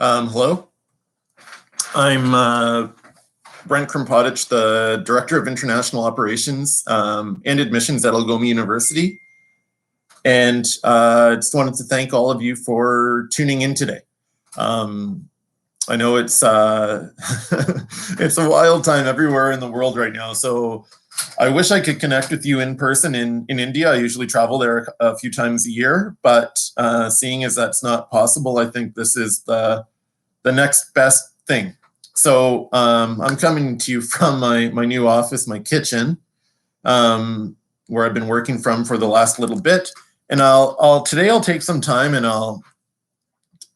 Hello, I'm Brent Krmpotich, the Director of International Operations and Admissions at Algoma University. And just wanted to thank all of you for tuning in today. I know it's it's a wild time everywhere in the world right now, so I wish I could connect with you in person in India. I usually travel there a few times a year, but seeing as that's not possible, I think this is the next best thing. So I'm coming to you from my new office, my kitchen, where I've been working from for the last little bit. And today I'll take some time and I'll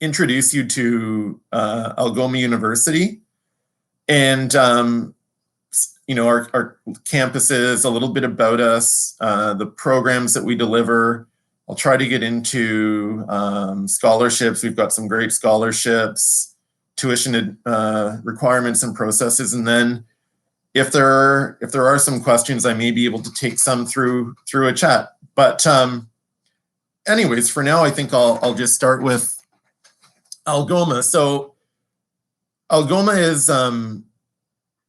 introduce you to Algoma University and our campuses, a little bit about us, the programs that we deliver. I'll try to get into scholarships. We've got some great scholarships, tuition requirements and processes, and then if there are some questions, I may be able to take some through a chat. But anyways, for now, I think I'll just start with Algoma. So Algoma is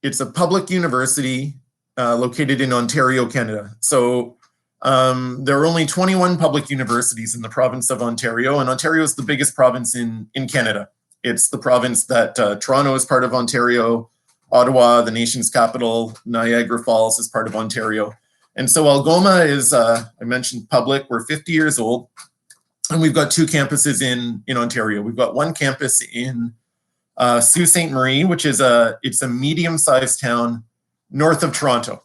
it's a public university located in Ontario, Canada. So there are only 21 public universities in the province of Ontario, and Ontario is the biggest province in Canada. It's the province that Toronto is part of Ontario, Ottawa, the nation's capital, Niagara Falls is part of Ontario. And so Algoma is, I mentioned public, we're 50 years old, and we've got two campuses in Ontario. We've got one campus in Sault Ste. Marie, which is it's a medium-sized town north of Toronto.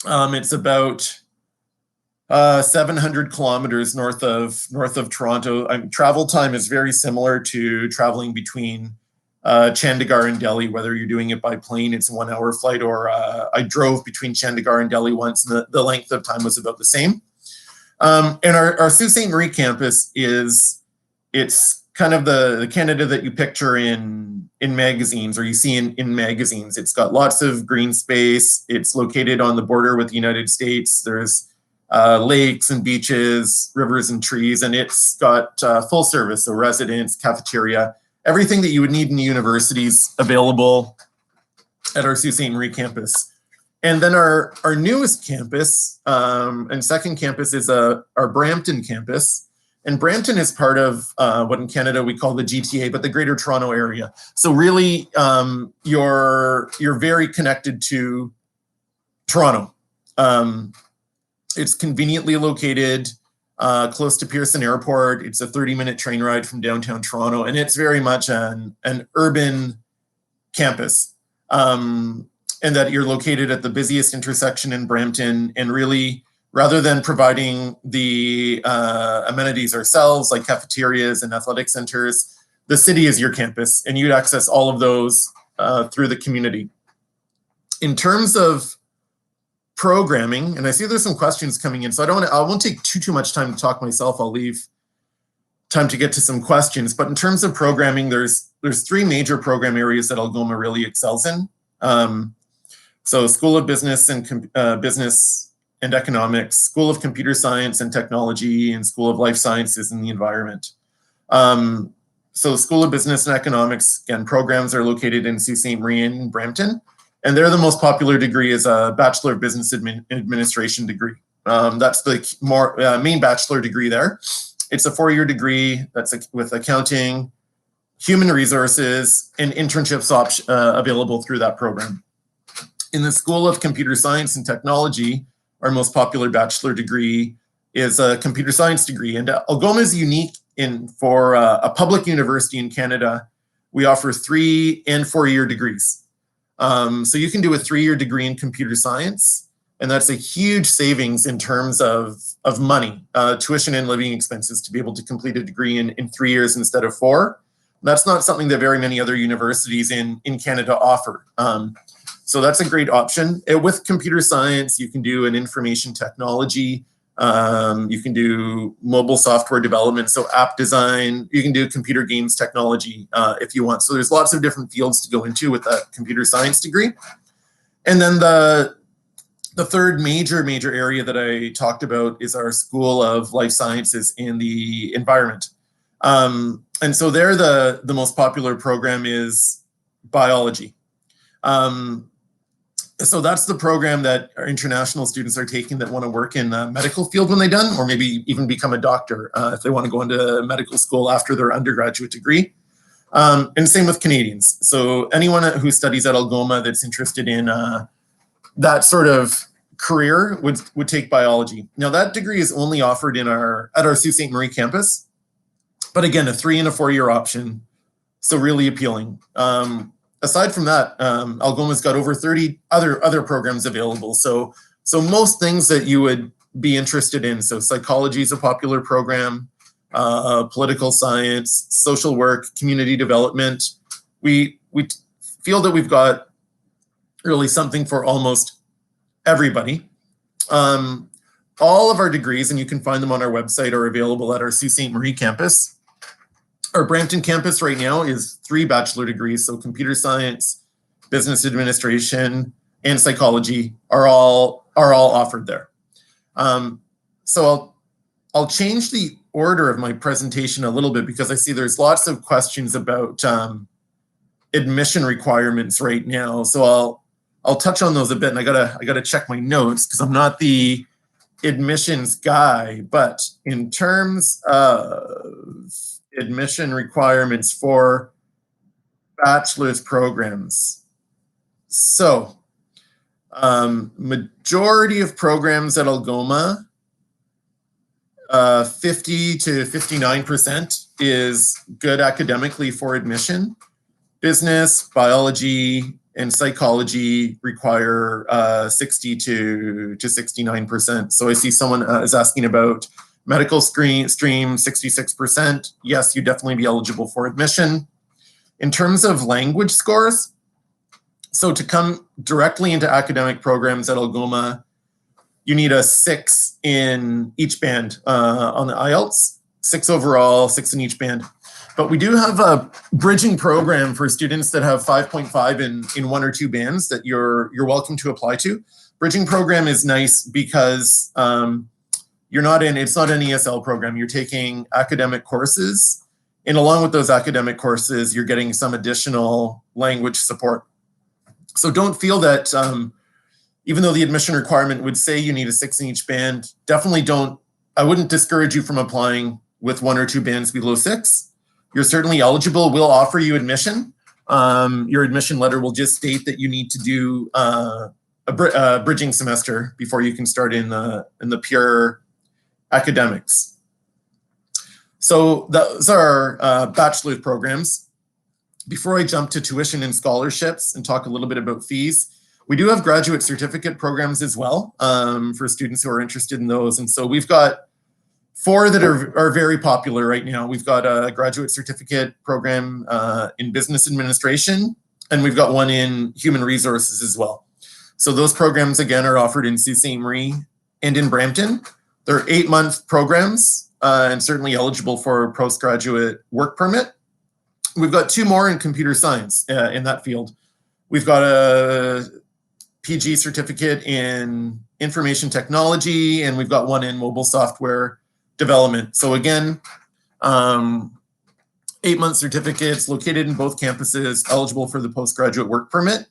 It's about 700 kilometers north of Toronto. Travel time is very similar to traveling between Chandigarh and Delhi, whether you're doing it by plane, it's a 1 hour flight, or I drove between Chandigarh and Delhi once, and the length of time was about the same. And our Sault Ste. Marie campus it's kind of the Canada that you picture in magazines, or you see in magazines. It's got lots of green space. It's located on the border with the United States. There's lakes and beaches, rivers and trees, and it's got full service, so residence, cafeteria, everything that you would need in the universities available at our Sault Ste. Marie campus. And then our newest campus and second campus is our Brampton campus. And Brampton is part of what in Canada we call the GTA, but the Greater Toronto Area. So really, you're very connected to Toronto. It's conveniently located close to Pearson Airport. It's a 30-minute train ride from downtown Toronto, and it's very much an urban campus. And that you're located at the busiest intersection in Brampton, and really, rather than providing the amenities ourselves, like cafeterias and athletic centers, the city is your campus, and you'd access all of those through the community. In terms of programming, and I see there's some questions coming in, so I won't take too much time to talk myself. I'll leave time to get to some questions. But in terms of programming, there's three major program areas that Algoma really excels in. So School of Business and Business and Economics, School of Computer Science and Technology, and School of Life Sciences and the Environment. So School of Business and Economics, again, programs are located in Sault Ste. Marie and Brampton, and they're the most popular degree is a Bachelor of Business Administration degree. That's the main bachelor degree there. It's a 4-year degree that's with accounting, human resources, and internships available through that program. In the School of Computer Science and Technology, our most popular bachelor degree is a computer science degree. And Algoma is unique for a public university in Canada. We offer 3- and 4-year degrees. So you can do a 3-year degree in computer science, and that's a huge savings in terms of money, tuition and living expenses, to be able to complete a degree in 3 years instead of 4. That's not something that very many other universities in Canada offer. So that's a great option. With computer science, you can do an information technology. You can do mobile software development, so app design. You can do computer games technology if you want. So there's lots of different fields to go into with that computer science degree. And then the third major area that I talked about is our School of Life Sciences and the Environment. And so there, the most popular program is biology. So that's the program that our international students are taking that want to work in the medical field when they're done, or maybe even become a doctor if they want to go into medical school after their undergraduate degree. And same with Canadians. So anyone who studies at Algoma that's interested in that sort of career would take biology. Now that degree is only offered at our Sault Ste. Marie campus, but again, a 3- and 4-year option, so really appealing. Aside from that, Algoma's got over 30 other programs available. So most things that you would be interested in. So psychology is a popular program, political science, social work, community development. We feel that we've got really something for almost everybody. All of our degrees, and you can find them on our website, are available at our Sault Ste. Marie campus. Our Brampton campus right now is 3 bachelor degrees, so computer science, business administration, and psychology are all offered there. So I'll change the order of my presentation a little bit because I see there's lots of questions about admission requirements right now. So I'll touch on those a bit, and I gotta check my notes because I'm not the admissions guy. But in terms of admission requirements for bachelor's programs, so majority of programs at Algoma, 50 to 59% is good academically for admission. Business, biology, and psychology require 60 to 69%. So I see someone is asking about medical stream, 66%. Yes, you'd definitely be eligible for admission. In terms of language scores, so to come directly into academic programs at Algoma, you need a 6 in each band on the IELTS, 6 overall, 6 in each band. But we do have a bridging program for students that have 5.5 in 1 or 2 bands that you're welcome to apply to. Bridging program is nice because it's not an ESL program. You're taking academic courses, and along with those academic courses, you're getting some additional language support. So don't feel that even though the admission requirement would say you need a 6 in each band, I wouldn't discourage you from applying with 1 or 2 bands below 6. You're certainly eligible. We'll offer you admission. Your admission letter will just state that you need to do a bridging semester before you can start in the pure academics. So those are bachelor's programs. Before I jump to tuition and scholarships and talk a little bit about fees, we do have graduate certificate programs as well for students who are interested in those. And so we've got 4 that are very popular right now. We've got a graduate certificate program in business administration, and we've got one in human resources as well. So those programs, again, are offered in Sault Ste. Marie and in Brampton. They're 8-month programs and certainly eligible for a postgraduate work permit. We've got 2 more in computer science in that field. We've got a PG certificate in information technology, and we've got one in mobile software development. So again, 8-month certificates located in both campuses, eligible for the postgraduate work permit.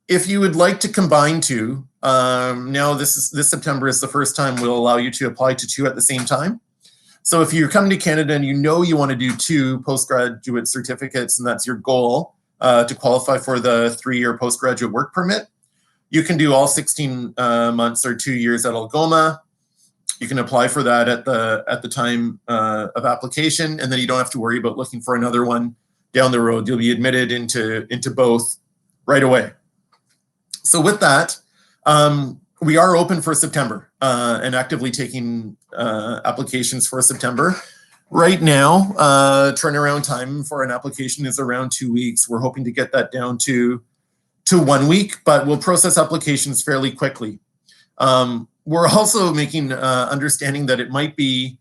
If you would like to combine 2, now this September is the first time we'll allow you to apply to 2 at the same time. So if you're coming to Canada and you want to do 2 postgraduate certificates, and that's your goal to qualify for the 3-year postgraduate work permit, you can do all 16 months or 2 years at Algoma. You can apply for that at the time of application, and then you don't have to worry about looking for another one down the road. You'll be admitted into both right away. So with that, we are open for September and actively taking applications for September. Right now, turnaround time for an application is around 2 weeks. We're hoping to get that down to 1 week, but we'll process applications fairly quickly. We're also making understanding that it might be,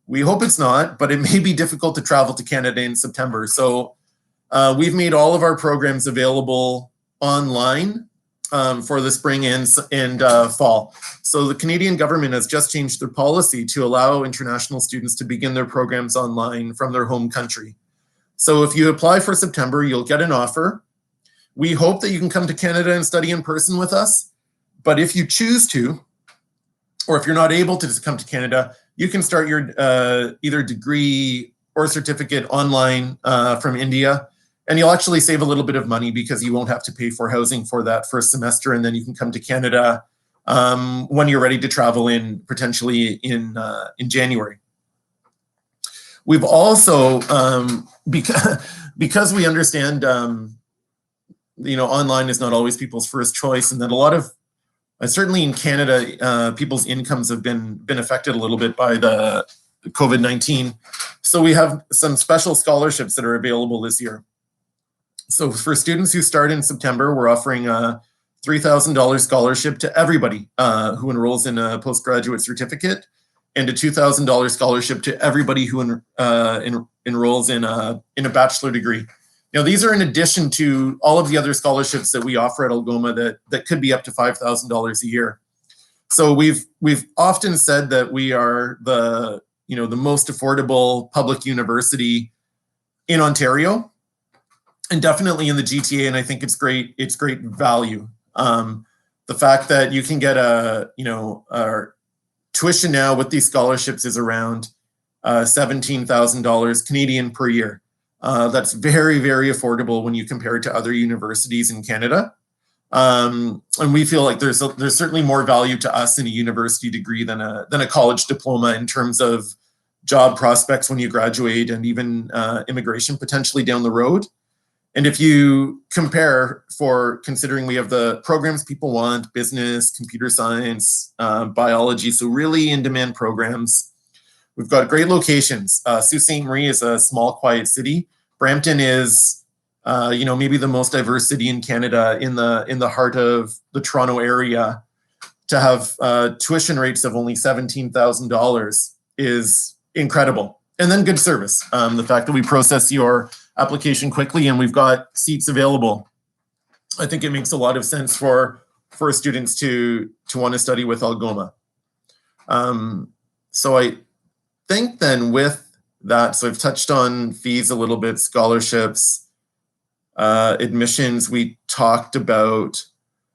we hope it's not, but it may be difficult to travel to Canada in September. So we've made all of our programs available online. for the spring and fall. So the Canadian government has just changed their policy to allow international students to begin their programs online from their home country. So if you apply for September, you'll get an offer. We hope that you can come to Canada and study in person with us. But if you choose to, or if you're not able to come to Canada, you can start your either degree or certificate online from India. And you'll actually save a little bit of money because you won't have to pay for housing for that first semester. And then you can come to Canada when you're ready to travel in, potentially in January. We've also, because we understand, online is not always people's first choice, and that a lot of, certainly in Canada, people's incomes have been affected a little bit by the COVID-19. So we have some special scholarships that are available this year. So for students who start in September, we're offering a $3,000 scholarship to everybody who enrolls in a postgraduate certificate, and a $2,000 scholarship to everybody who enrolls in a bachelor degree. Now, these are in addition to all of the other scholarships that we offer at Algoma that could be up to $5,000 a year. So we've often said that we are the most affordable public university in Ontario, and definitely in the GTA. And I think it's great value. The fact that you can get our tuition now with these scholarships is around $17,000 Canadian per year. That's very, very affordable when you compare it to other universities in Canada. And we feel like there's certainly more value to us in a university degree than a college diploma in terms of job prospects when you graduate, and even immigration potentially down the road. And if you compare, considering we have the programs people want, business, computer science, biology, so really in-demand programs. We've got great locations. Sault Ste. Marie is a small, quiet city. Brampton is, maybe the most diverse city in Canada, in the heart of the Toronto area. To have tuition rates of only $17,000 is incredible. And then good service. The fact that we process your application quickly and we've got seats available, I think it makes a lot of sense for students to want to study with Algoma. So I think then with that, so I've touched on fees a little bit, scholarships, admissions we talked about.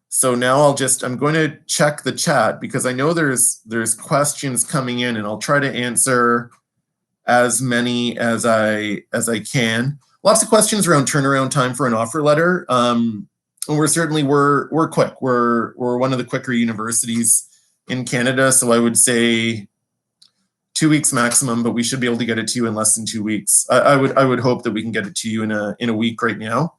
So now I'm going to check the chat because I know there's questions coming in, and I'll try to answer as many as I can. Lots of questions around turnaround time for an offer letter. And we're quick. We're one of the quicker universities in Canada, so I would say 2 weeks maximum, but we should be able to get it to you in less than 2 weeks. I would hope that we can get it to you in a week right now.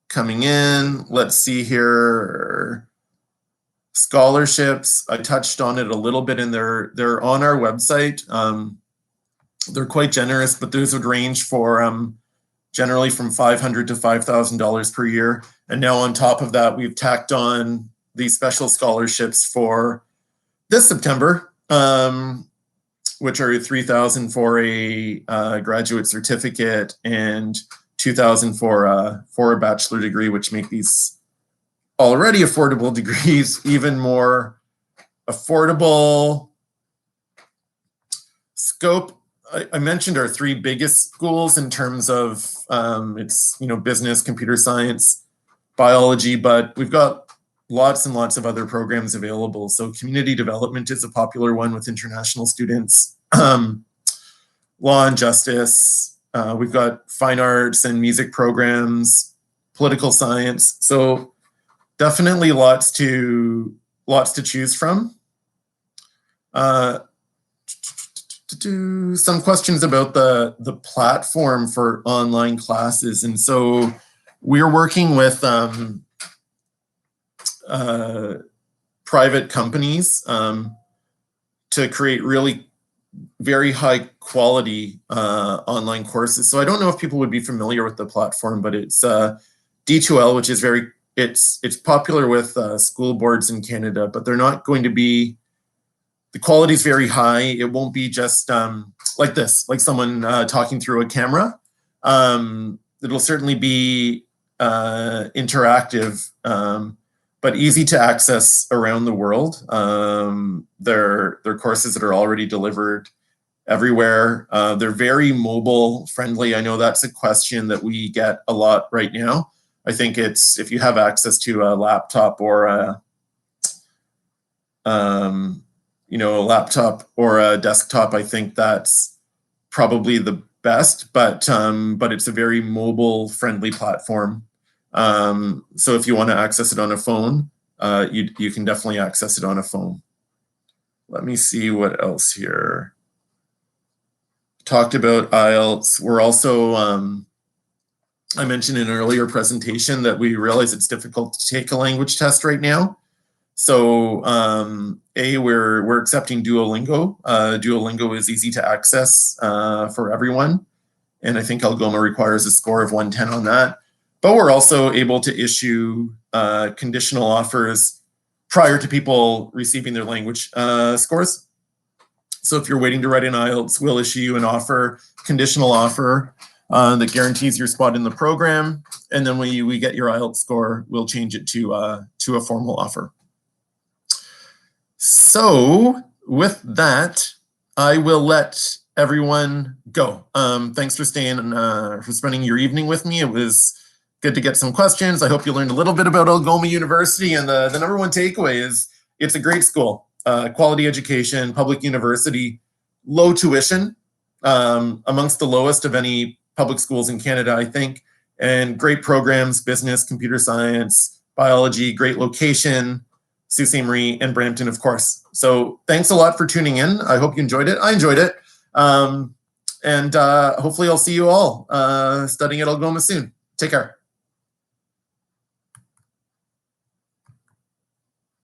Coming in, let's see here. Scholarships, I touched on it a little bit, and they're on our website. They're quite generous, but those would range for generally from $500 to $5,000 per year. And now on top of that, we've tacked on these special scholarships for this September, which are $3,000 for a graduate certificate and $2,000 for a bachelor degree, which make these already affordable degrees even more affordable. Scope, I mentioned our three biggest schools in terms of it's business, computer science, biology, but we've got lots and lots of other programs available. So community development is a popular one with international students. Law and justice. We've got fine arts and music programs, political science. So definitely lots to choose from. Some questions about the platform for online classes. And so we're working with private companies to create really very high quality online courses. So I don't know if people would be familiar with the platform, but it's D2L, which is it's popular with school boards in Canada, but they're not going to be, the quality is very high. It won't be just like this, like someone talking through a camera. It'll certainly be interactive, but easy to access around the world. They're courses that are already delivered everywhere. They're very mobile friendly. I know that's a question that we get a lot right now. I think it's if you have access to a laptop or a laptop or a desktop, I think that's probably the best. But it's a very mobile friendly platform. So if you want to access it on a phone, you can definitely access it on a phone. Let me see what else here. Talked about IELTS. We're also, I mentioned in an earlier presentation that we realize it's difficult to take a language test right now. So we're accepting Duolingo. Duolingo is easy to access for everyone. And I think Algoma requires a score of 110 on that. But we're also able to issue conditional offers prior to people receiving their language scores. So if you're waiting to write an IELTS, we'll issue you an offer, conditional offer that guarantees your spot in the program. And then when we get your IELTS score, we'll change it to a formal offer. So with that, I will let everyone go. Thanks for spending your evening with me. It was good to get some questions. I hope you learned a little bit about Algoma University, and the number one takeaway is it's a great school, quality education, public university, low tuition, amongst the lowest of any public schools in Canada, I think, and great programs, business, computer science, biology, great location, Sault Ste. Marie, and Brampton, of course. So thanks a lot for tuning in. I hope you enjoyed it. I enjoyed it. And hopefully I'll see you all studying at Algoma soon. Take care.